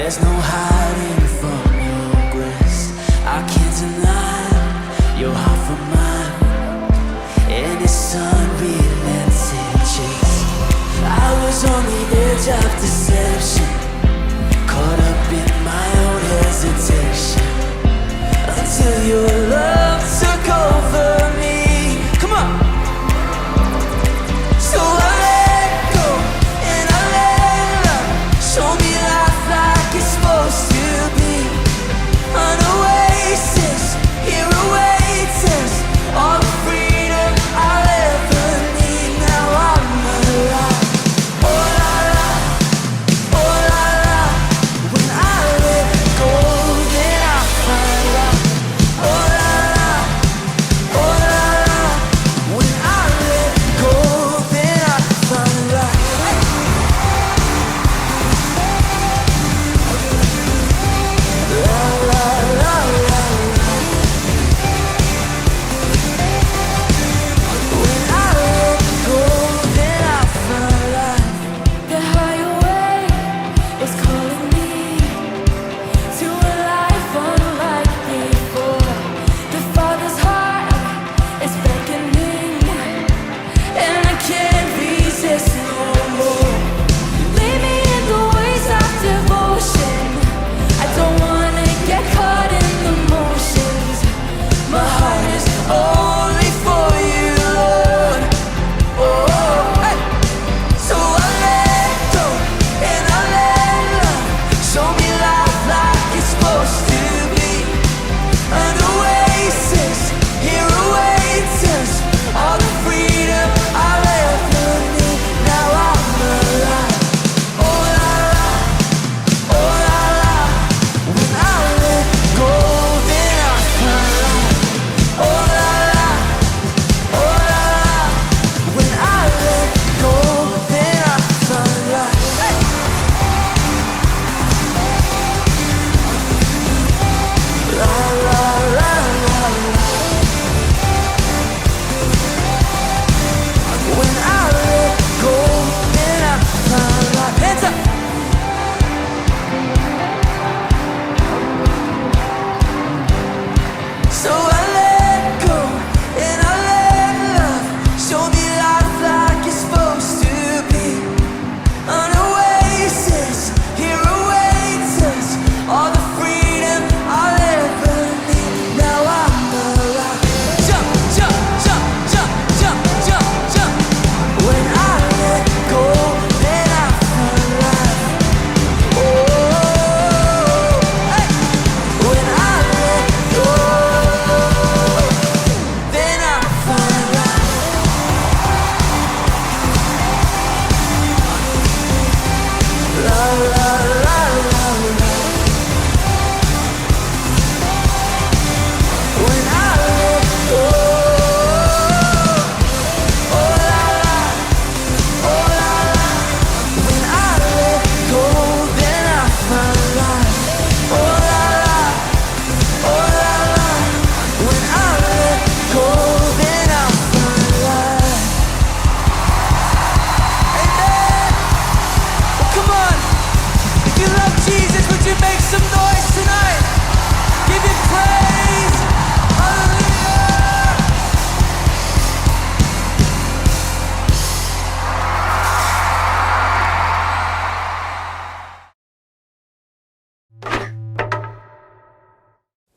There's no hiding from your grace. I can't deny your heart for mine, and it's unrelenting chase. I was on the edge of deception, caught up in my own hesitation, until your love took over me. Come on. So I let go and I let love show me life like it's supposed to be. An oasis, here awaits us, all the freedom I'll ever need. Now I'm alive. Oh la la, oh la la. When I let go, then I find love. Oh la la, oh la la. When I let go, then I find love. La la la la. When I let go, then I find life. The higher way is calling me to a life unlike before. The Father's heart is beckoning, and I can't resist no more. Lead me in the ways of devotion. I don't wanna get caught in the motions. My heart is only for you, Lord. Oh, hey. So I let go and I let love show me life like it's supposed to be. An oasis, here awaits us, all the freedom I'll ever need. Now I'm alive. Oh la la, oh la la. When I let go, then I find life. Oh la la, oh la la. When I let go, then I find life. Hey. La la la la la. When I let go, then I find life. Hands up. So I let go and I let love show me life like it's supposed to be. An oasis, here awaits us, all the freedom I'll ever need. Now I'm alive. Jump, jump, jump, jump, jump, jump, jump. When I let go, then I find life. Oh, hey. When I let go, then I find life. La la la la la. When I let go, oh la la, oh la la. When I let go, then I find life. Oh la la, oh la la. When I let go, then I find life. Amen. Well, come on. If you love Jesus, would you make some noise tonight? Give him praise. Hallelujah.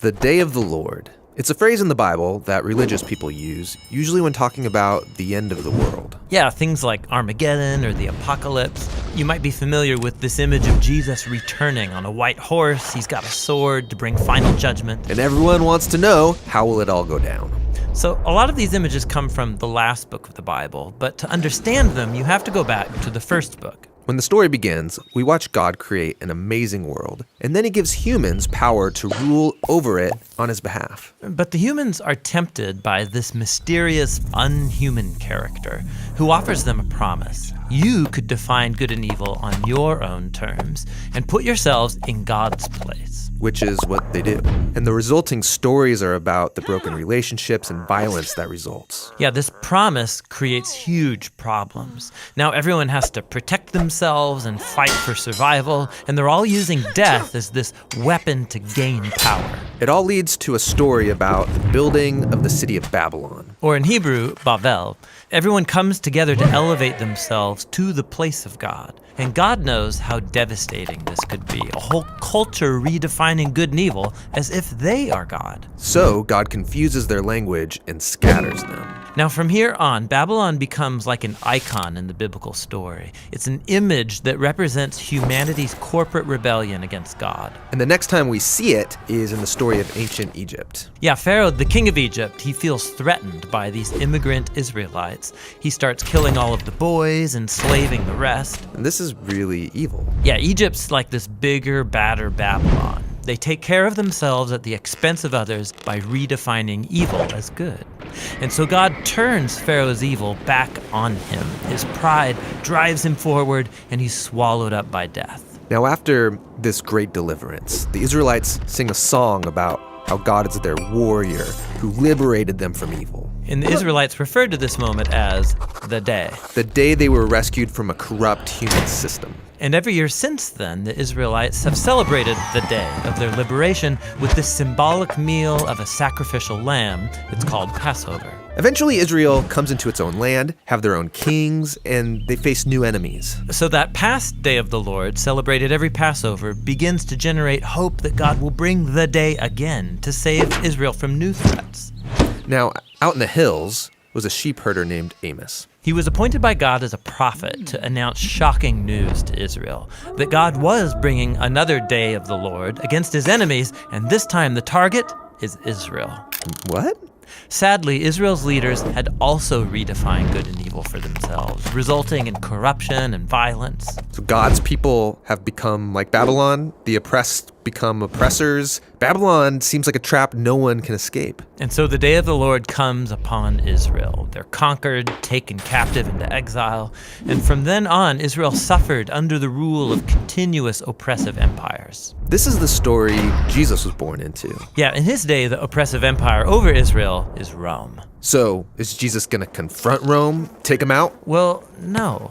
The day of the Lord. It's a phrase in the Bible that religious people use, usually when talking about the end of the world. Yeah, things like Armageddon or the apocalypse. You might be familiar with this image of Jesus returning on a white horse. He's got a sword to bring final judgment. And everyone wants to know, how will it all go down? So a lot of these images come from the last book of the Bible, but to understand them, you have to go back to the first book. When the story begins, we watch God create an amazing world, and then he gives humans power to rule over it on his behalf. But the humans are tempted by this mysterious, unhuman character who offers them a promise. You could define good and evil on your own terms and put yourselves in God's place. Which is what they do. And the resulting stories are about the broken relationships and violence that results. Yeah, this promise creates huge problems. Now everyone has to protect themselves and fight for survival, and they're all using death as this weapon to gain power. It all leads to a story about the building of the city of Babylon. Or in Hebrew, Bavel. Everyone comes together to elevate themselves to the place of God. And God knows how devastating this could be. A whole culture redefining good and evil as if they are God. So God confuses their language and scatters them. Now from here on, Babylon becomes like an icon in the biblical story. It's an image that represents humanity's corporate rebellion against God. And the next time we see it is in the story of ancient Egypt. Yeah, Pharaoh, the king of Egypt, he feels threatened by these immigrant Israelites. He starts killing all of the boys, enslaving the rest. And this is really evil. Yeah, Egypt's like this bigger, badder Babylon. They take care of themselves at the expense of others by redefining evil as good. And so God turns Pharaoh's evil back on him. His pride drives him forward, and he's swallowed up by death. Now, after this great deliverance, the Israelites sing a song about how God is their warrior who liberated them from evil. And the Israelites referred to this moment as the day. The day they were rescued from a corrupt human system. And every year since then, the Israelites have celebrated the day of their liberation with this symbolic meal of a sacrificial lamb. It's called Passover. Eventually, Israel comes into its own land, have their own kings, and they face new enemies. So that past day of the Lord, celebrated every Passover, begins to generate hope that God will bring the day again to save Israel from new threats. Now, out in the hills was a sheep herder named Amos. He was appointed by God as a prophet to announce shocking news to Israel, that God was bringing another day of the Lord against his enemies, and this time the target is Israel. What? Sadly, Israel's leaders had also redefined good and evil for themselves, resulting in corruption and violence. So God's people have become like Babylon, the oppressed become oppressors. Babylon seems like a trap no one can escape. And so the day of the Lord comes upon Israel. They're conquered, taken captive into exile, and from then on, Israel suffered under the rule of continuous oppressive empires. This is the story Jesus was born into. Yeah, in his day, the oppressive empire over Israel is Rome. So, is Jesus gonna confront Rome, take him out? Well, no.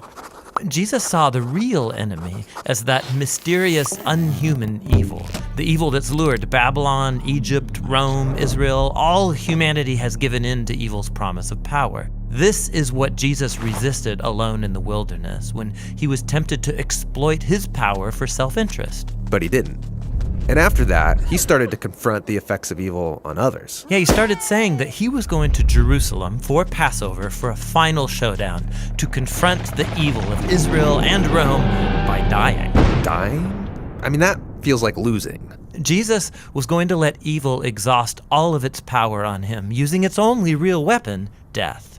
Jesus saw the real enemy as that mysterious, unhuman evil. The evil that's lured Babylon, Egypt, Rome, Israel. All humanity has given in to evil's promise of power. This is what Jesus resisted alone in the wilderness when he was tempted to exploit his power for self-interest. But he didn't. And after that, he started to confront the effects of evil on others. Yeah, he started saying that he was going to Jerusalem for Passover for a final showdown to confront the evil of Israel and Rome by dying. Dying? I mean, that feels like losing. Jesus was going to let evil exhaust all of its power on him, using its only real weapon, death.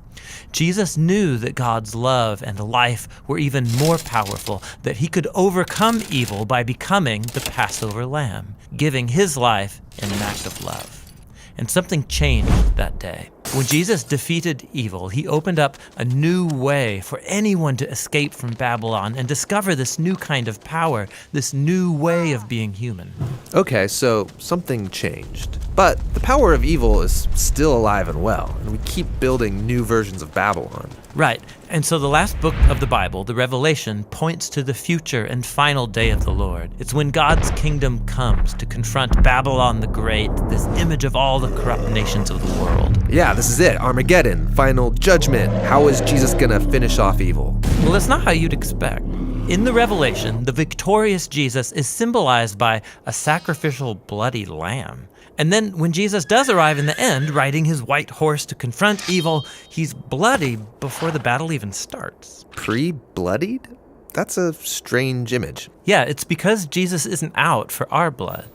Jesus knew that God's love and life were even more powerful, that he could overcome evil by becoming the Passover lamb, giving his life in an act of love. And something changed that day. When Jesus defeated evil, he opened up a new way for anyone to escape from Babylon and discover this new kind of power, this new way of being human. Okay, so something changed. But the power of evil is still alive and well, and we keep building new versions of Babylon. Right. And so the last book of the Bible, the Revelation, points to the future and final day of the Lord. It's when God's kingdom comes to confront Babylon the Great, this image of all the corrupt nations of the world. Yeah, this is it. Armageddon, final judgment. How is Jesus gonna finish off evil? Well, that's not how you'd expect. In the Revelation, the victorious Jesus is symbolized by a sacrificial bloody lamb. And then when Jesus does arrive in the end, riding his white horse to confront evil, he's bloody before the battle even starts. Pre-bloodied? That's a strange image. Yeah, it's because Jesus isn't out for our blood.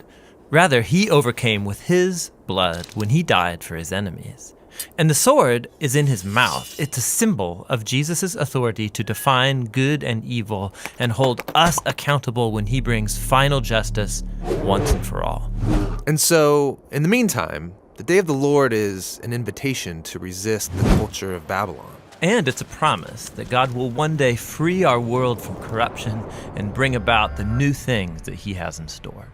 Rather, he overcame with his blood when he died for his enemies. And the sword is in his mouth. It's a symbol of Jesus' authority to define good and evil and hold us accountable when he brings final justice once and for all. And so, in the meantime, the day of the Lord is an invitation to resist the culture of Babylon. And it's a promise that God will one day free our world from corruption and bring about the new things that He has in store.